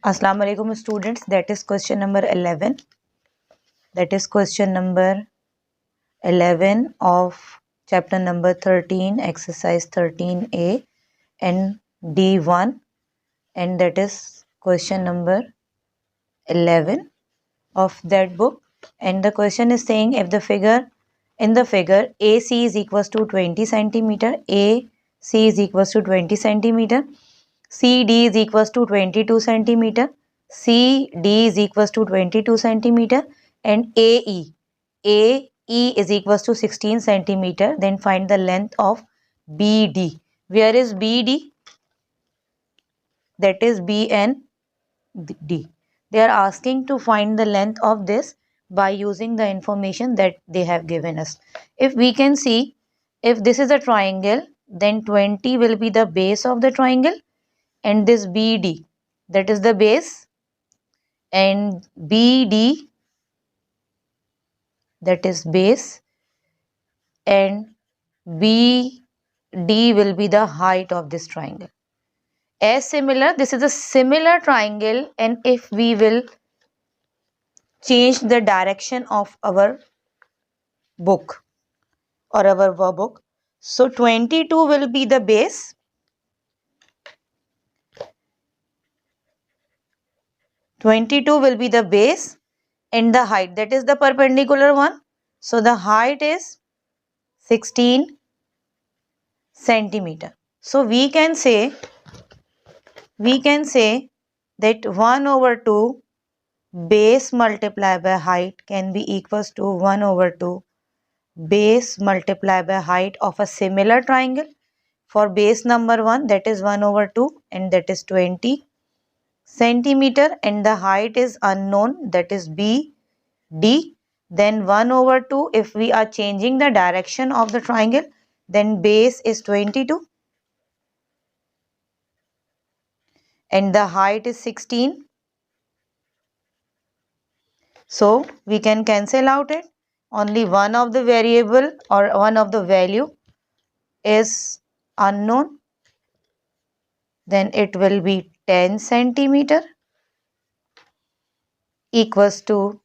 Assalamu alaikum students, that is question number 11. That is question number 11 of chapter number 13, exercise 13A and D-1, and that is question number 11 of that book. And the question is saying, if in the figure AC is equals to 20 centimeter, AC is equals to 20 centimeter, CD is equals to 22 centimeter, CD is equals to 22 centimeter, and AE is equals to 16 centimeter, then find the length of BD. Where is BD? That is B and D. They are asking to find the length of this by using the information that they have given us. If we can see, if this is a triangle, then 20 will be the base of the triangle, and this BD, that is the base, and BD, that is base, and BD will be the height of this triangle. As similar, this is a similar triangle, and if we will change the direction of our book or our workbook, so 22 will be the base, 22 will be the base, and the height, that is the perpendicular one, so the height is 16 centimeter. So we can say that 1 over 2 base multiplied by height can be equals to 1 over 2 base multiplied by height of a similar triangle. For base number 1, that is 1 over 2, and that is 20 centimeter, and the height is unknown, that is BD. Then 1 over 2, if we are changing the direction of the triangle, then base is 22 and the height is 16. So we can cancel out it. Only one of the variable or one of the value is unknown. Then it will be 10 centimeter equals to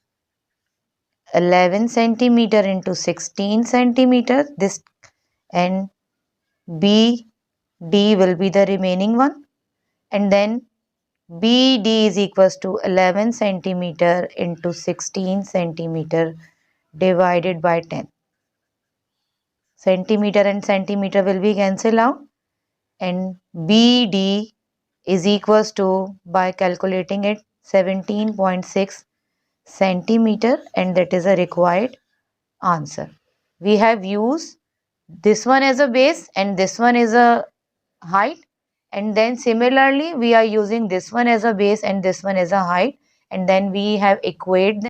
11 centimeter into 16 centimeter. This, and BD will be the remaining one. And then BD is equals to 11 centimeter into 16 centimeter divided by 10. Centimeter and centimeter will be cancelled out, and BD is equals to, by calculating it, 17.6 centimeter, and that is a required answer. We have used this one as a base and this one as a height, and then similarly we are using this one as a base and this one as a height, and then we have equated